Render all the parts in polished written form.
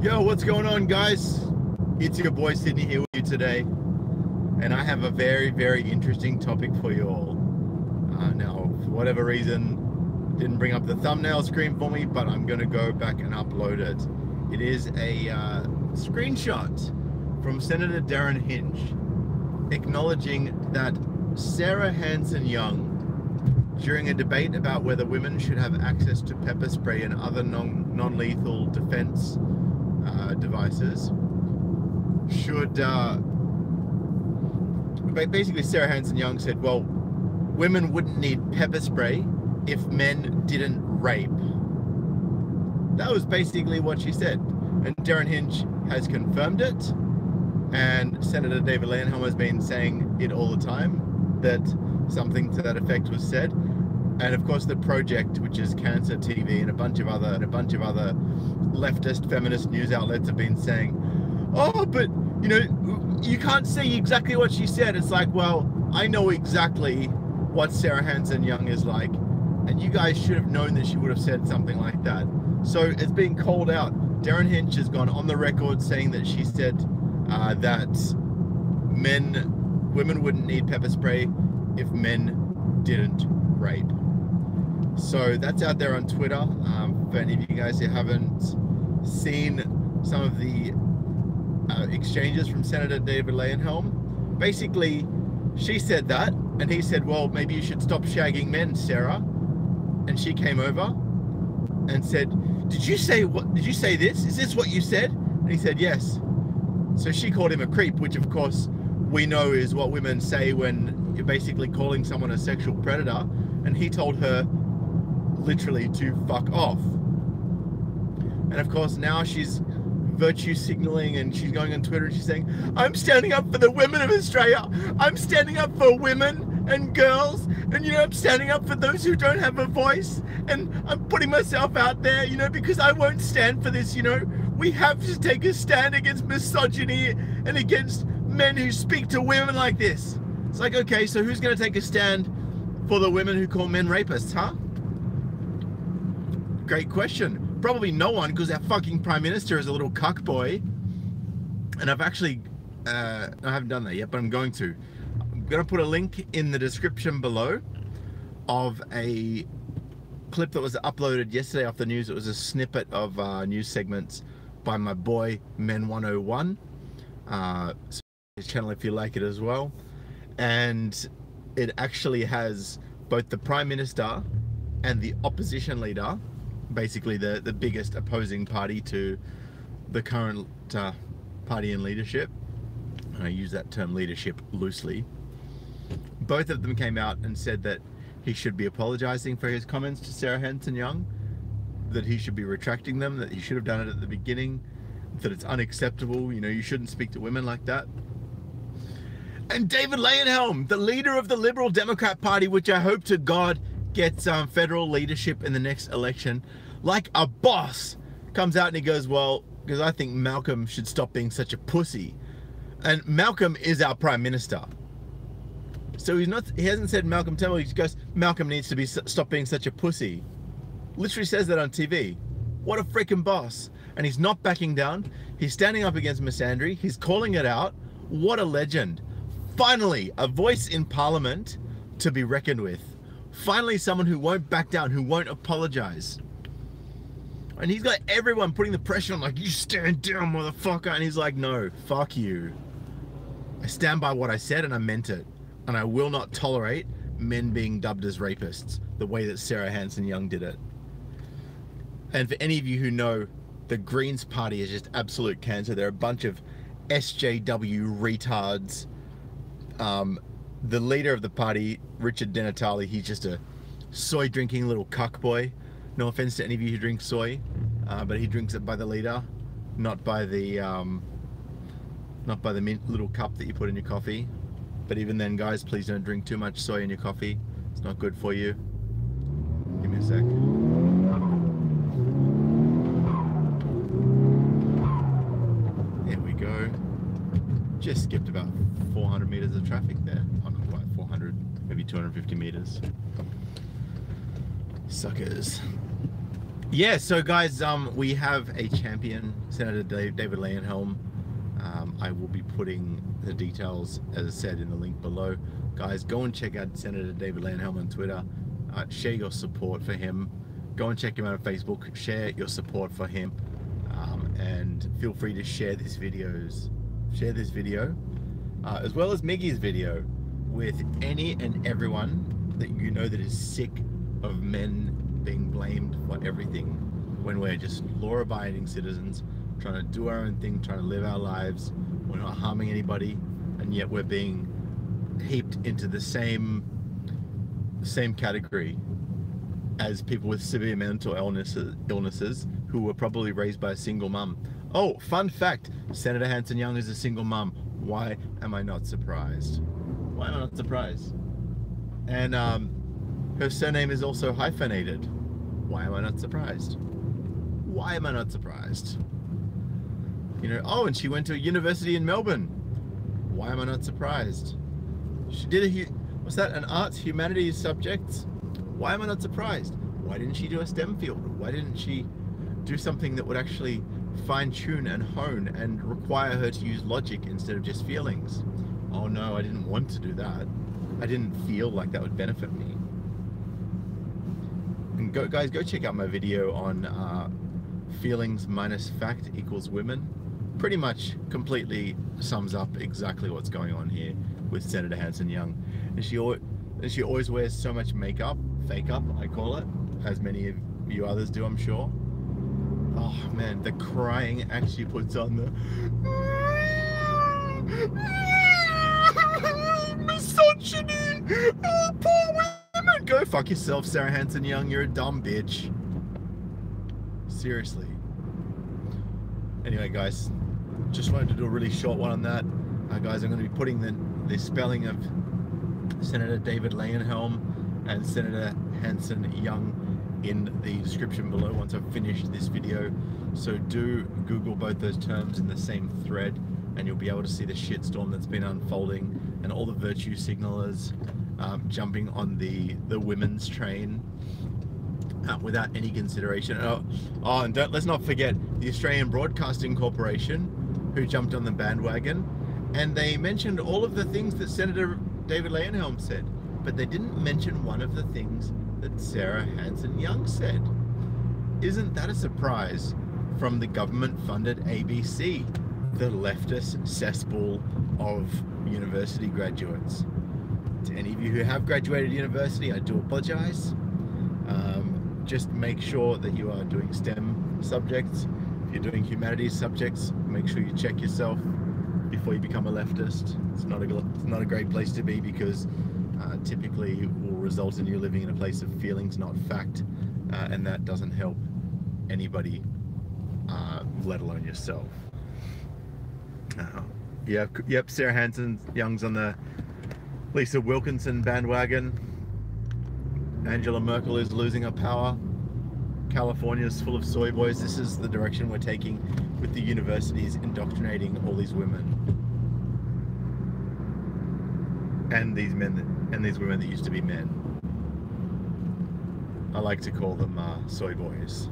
Yo, what's going on, guys? It's your boy Sydney here with you today, and I have a very, very interesting topic for you all. Now, for whatever reason, it didn't bring up the thumbnail screen for me, but I'm going to go back and upload it. It is a screenshot from Senator Darren Hinch acknowledging that Sarah Hanson-Young, during a debate about whether women should have access to pepper spray and other non-lethal defense devices, should basically Sarah Hanson-Young said, well, women wouldn't need pepper spray if men didn't rape. That was basically what she said, and Darren Hinch has confirmed it, and Senator David Leyonhjelm has been saying it all the time, that something to that effect was said. And of course the Project, which is Cancer TV, and a bunch of other leftist feminist news outlets have been saying, oh, but you know, you can't say exactly what she said. It's like, well, I know exactly what Sarah Hanson-Young is like, and you guys should have known that she would have said something like that. So it's being called out. Darren Hinch has gone on the record saying that she said that women wouldn't need pepper spray if men didn't rape. So that's out there on Twitter. For any of you guys who haven't seen some of the exchanges from Senator David Leyonhjelm, basically she said that, and he said, well, maybe you should stop shagging men, Sarah. And she came over and said, did you say this? Is this what you said? And he said, yes. So she called him a creep, which of course we know is what women say when you're basically calling someone a sexual predator. And he told her literally to fuck off. And of course now she's virtue signaling, and she's going on Twitter and she's saying, I'm standing up for the women of Australia. I'm standing up for women and girls, and you know, I'm standing up for those who don't have a voice, and I'm putting myself out there, you know, because I won't stand for this. You know, we have to take a stand against misogyny and against men who speak to women like this. It's like, okay, so who's going to take a stand for the women who call men rapists, huh? Great question. Probably no one, because our fucking Prime Minister is a little cuckboy. And I've actually, I haven't done that yet, but I'm going to. I'm going to put a link in the description below of a clip that was uploaded yesterday off the news. It was a snippet of news segments by my boy Men101. So his channel if you like it as well. And it actually has both the Prime Minister and the opposition leader, basically the biggest opposing party to the current party in leadership. And I use that term leadership loosely. Both of them came out and said that he should be apologizing for his comments to Sarah Hanson-Young, that he should be retracting them, that he should have done it at the beginning, that it's unacceptable, you know, you shouldn't speak to women like that. And David Leyonhjelm, the leader of the Liberal Democrat Party, which I hope to God gets federal leadership in the next election, like a boss, comes out and he goes, well, because I think Malcolm should stop being such a pussy. And Malcolm is our Prime Minister. So he hasn't said Malcolm Turnbull, he goes, Malcolm needs to stop being such a pussy. Literally says that on TV. What a freaking boss. And he's not backing down. He's standing up against misandry. He's calling it out. What a legend. Finally, a voice in Parliament to be reckoned with. Finally, someone who won't back down, who won't apologize. And he's got everyone putting the pressure on, like, you stand down, motherfucker. And he's like, no, fuck you. I stand by what I said and I meant it. And I will not tolerate men being dubbed as rapists the way that Sarah Hanson-Young did it. And for any of you who know, the Greens Party is just absolute cancer. They're a bunch of SJW retards. The leader of the party, Richard Denatali, he's just a soy drinking little cuckboy. No offense to any of you who drink soy, but he drinks it by the liter, not by the mint little cup that you put in your coffee. But even then, guys, please don't drink too much soy in your coffee. It's not good for you. Give me a sec. There we go. Just skipped about 400 meters of traffic there. Oh, not quite 400, maybe 250 meters. Suckers. Yeah, so guys, we have a champion, Senator David Leyonhjelm. I will be putting the details, as I said, in the link below. Guys, go and check out Senator David Leyonhjelm on Twitter. Share your support for him. Go and check him out on Facebook. Share your support for him, and feel free to share this video, as well as Miggy's video, with any and everyone that you know that is sick of men being blamed for everything, when we're just law-abiding citizens trying to do our own thing, trying to live our lives. We're not harming anybody, and yet we're being heaped into the same category as people with severe mental illnesses who were probably raised by a single mum. Oh, fun fact, Senator Hanson-Young is a single mum. Why am I not surprised? Why am I not surprised? And her surname is also hyphenated. Why am I not surprised? Why am I not surprised? You know, oh, and she went to a university in Melbourne. Why am I not surprised? She did what's that, an arts humanities subject? Why am I not surprised? Why didn't she do a STEM field? Why didn't she do something that would actually fine-tune and hone and require her to use logic instead of just feelings? Oh no, I didn't want to do that. I didn't feel like that would benefit me. And guys, go check out my video on feelings minus fact equals women. Pretty much completely sums up exactly what's going on here with Senator Hanson-Young. And she always wears so much makeup, fake up, I call it, as many of you others do, I'm sure. Oh man, the crying actually puts on the misogyny. Oh, poor women. Go fuck yourself, Sarah Hanson-Young. You're a dumb bitch. Seriously. Anyway, guys, just wanted to do a really short one on that. Guys, I'm going to be putting the spelling of Senator David Leyonhjelm and Senator Hanson-Young in the description below once I've finished this video. So do Google both those terms in the same thread, and you'll be able to see the shitstorm that's been unfolding and all the virtue signalers jumping on the women's train without any consideration. Oh, and let's not forget the Australian Broadcasting Corporation, who jumped on the bandwagon, and they mentioned all of the things that Senator David Leyonhjelm said, but they didn't mention one of the things that Sarah Hanson-Young said. Isn't that a surprise from the government-funded ABC, the leftist cesspool of university graduates? To any of you who have graduated university, I do apologize. Just make sure that you are doing STEM subjects. If you're doing humanities subjects, make sure you check yourself before you become a leftist. It's not a great place to be, because typically it will result in you living in a place of feelings, not fact, and that doesn't help anybody, let alone yourself. Yep, Sarah Hanson-Young's on the Lisa Wilkinson bandwagon. Angela Merkel is losing her power. California's full of soy boys. This is the direction we're taking with the universities indoctrinating all these women and these men and these women that used to be men. I like to call them soy boys.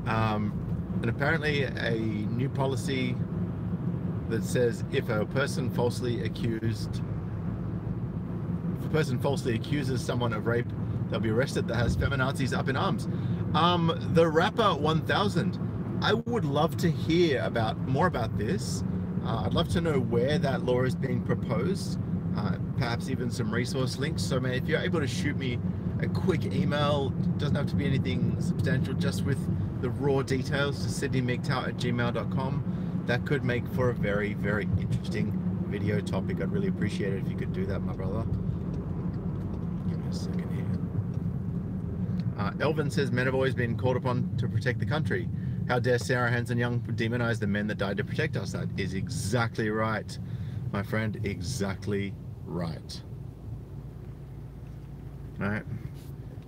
And apparently a new policy that says if a person falsely accuses someone of rape, they'll be arrested, that has feminazis up in arms. The Rapi5ts, I would love to hear more about this. I'd love to know where that law is being proposed, perhaps even some resource links. So man, if you're able to shoot me a quick email, doesn't have to be anything substantial, just with the raw details, to sydneymigtow@gmail.com. That could make for a very, very interesting video topic. I'd really appreciate it if you could do that, my brother. Give me a second here. Elvin says, men have always been called upon to protect the country. How dare Sarah Hanson-Young demonize the men that died to protect us? That is exactly right, my friend, exactly right. All right.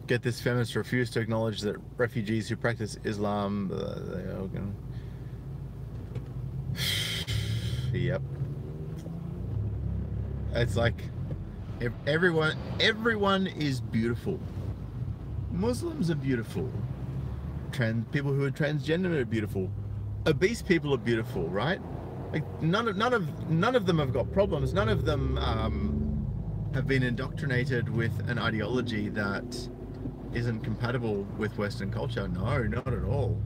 Get this, feminists refuse to acknowledge that refugees who practice Islam, yep. It's like everyone is beautiful. Muslims are beautiful. People who are transgender are beautiful. Obese people are beautiful, right? Like none of them have got problems. None of them have been indoctrinated with an ideology that isn't compatible with Western culture. No, not at all.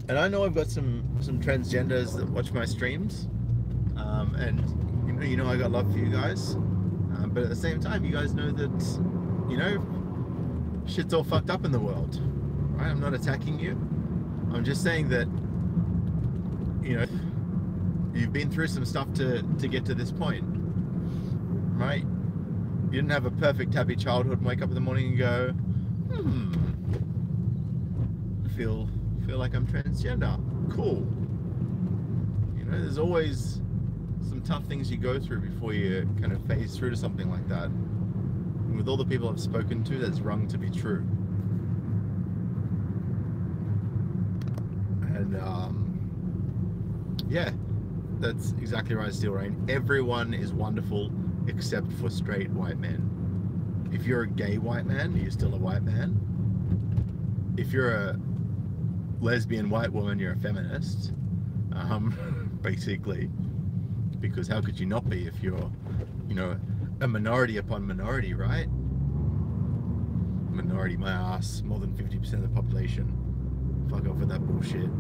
And I know I've got some transgenders that watch my streams, and you know I got love for you guys, but at the same time, you guys know that shit's all fucked up in the world, right? I'm not attacking you. I'm just saying that you've been through some stuff to get to this point, right? You didn't have a perfect happy childhood and wake up in the morning and go, I feel like I'm transgender. Cool. There's always some tough things you go through before you kind of phase through to something like that. And with all the people I've spoken to, that's rung to be true. And yeah, that's exactly right, Steel Rain. Everyone is wonderful except for straight white men. If you're a gay white man, you're still a white man. If you're a lesbian white woman, you're a feminist, basically, because how could you not be if you're a minority upon minority, right? Minority my ass, more than 50% of the population. Fuck off with that bullshit.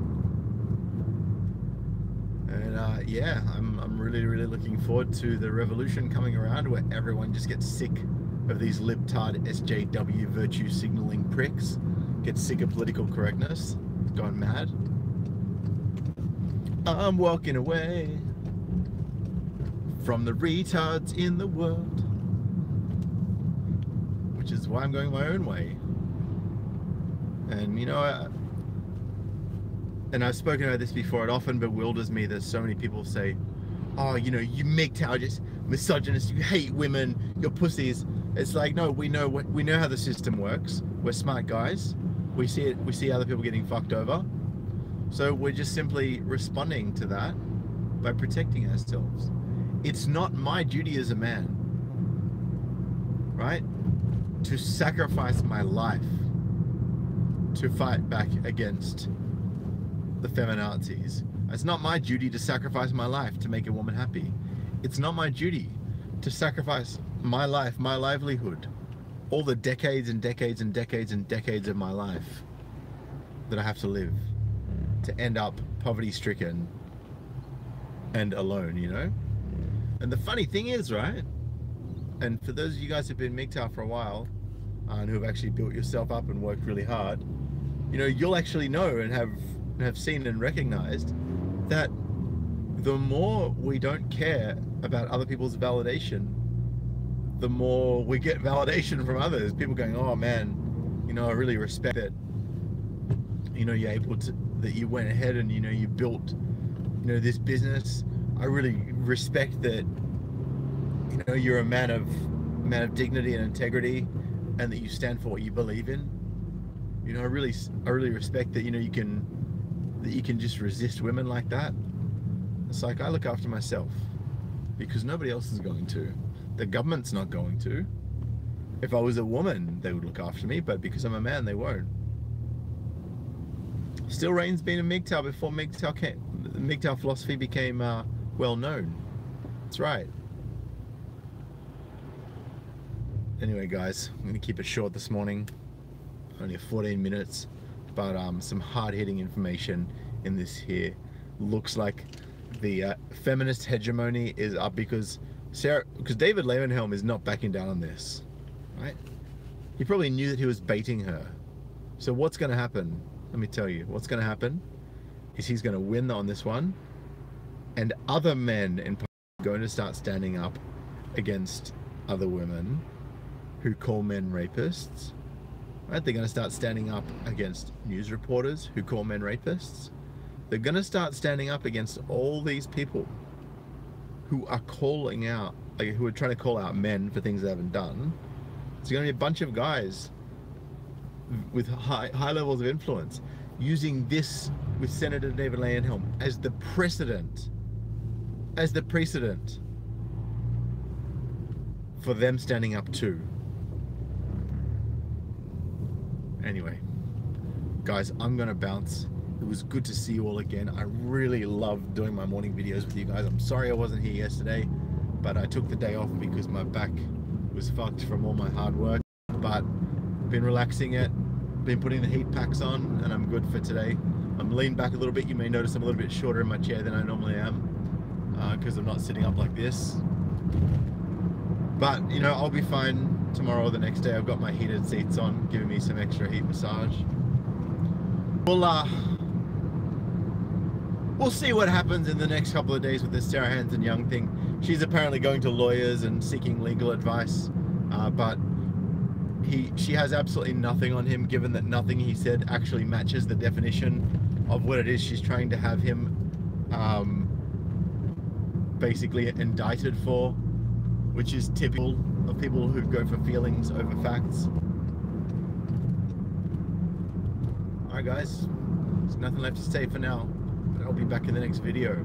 And yeah, I'm really looking forward to the revolution coming around, where everyone just gets sick of these libtard SJW virtue signaling pricks, gets sick of political correctness, gone mad. I'm walking away from the retards in the world, which is why I'm going my own way. And and I've spoken about this before, it often bewilders me that so many people say, oh, you MGTOW just misogynist, you hate women, you're pussies. It's like, no, we know how the system works. We're smart guys. We see it. We see other people getting fucked over. So we're just simply responding to that by protecting ourselves. It's not my duty as a man, right, to sacrifice my life to fight back against the feminazis. It's not my duty to sacrifice my life to make a woman happy. It's not my duty to sacrifice my life, my livelihood, all the decades and decades and decades and decades of my life that I have to live to end up poverty-stricken and alone, And the funny thing is, right, and for those of you guys who've been MGTOW for a while and who have actually built yourself up and worked really hard, you'll actually know and have seen and recognized that the more we don't care about other people's validation, the more we get validation from others. People going, oh man, I really respect that, you're able to, that you went ahead and, you built, this business. I really respect that, you're a man of dignity and integrity, and that you stand for what you believe in. I really respect that, you can just resist women like that. It's like, I look after myself because nobody else is going to. The government's not going to. If I was a woman, they would look after me, but because I'm a man, they won't. Steel Rain's been a MGTOW before MGTOW philosophy became well known. That's right. Anyway, guys, I'm going to keep it short this morning. Only 14 minutes, but some hard-hitting information in this here. Looks like the feminist hegemony is up because David Leyonhjelm is not backing down on this, right? He probably knew that he was baiting her. So what's going to happen? Let me tell you, what's going to happen is he's going to win on this one, and other men in are going to start standing up against other women who call men rapists. Right? They're going to start standing up against news reporters who call men rapists. They're going to start standing up against all these people who are calling out, who are trying to call out men for things they haven't done. It's going to be a bunch of guys with high levels of influence using this with Senator David Leyonhjelm as the precedent, for them standing up too. Anyway, guys, I'm gonna bounce. It was good to see you all again. I really love doing my morning videos with you guys. I'm sorry I wasn't here yesterday, but I took the day off because my back was fucked from all my hard work. But been relaxing it, been putting the heat packs on, and I'm good for today. I'm leaned back a little bit. You may notice I'm a little bit shorter in my chair than I normally am because I'm not sitting up like this. But, you know, I'll be fine tomorrow or the next day. I've got my heated seats on, giving me some extra heat massage. We'll see what happens in the next couple of days with this Sarah Hanson-Young thing. She's apparently going to lawyers and seeking legal advice, but she has absolutely nothing on him, given that nothing he said actually matches the definition of what it is she's trying to have him basically indicted for, which is typical of people who go for feelings over facts. Alright guys, there's nothing left to say for now, but I'll be back in the next video.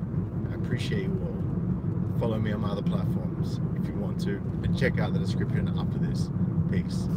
I appreciate you all. Follow me on my other platforms if you want to, and check out the description after this. Peace.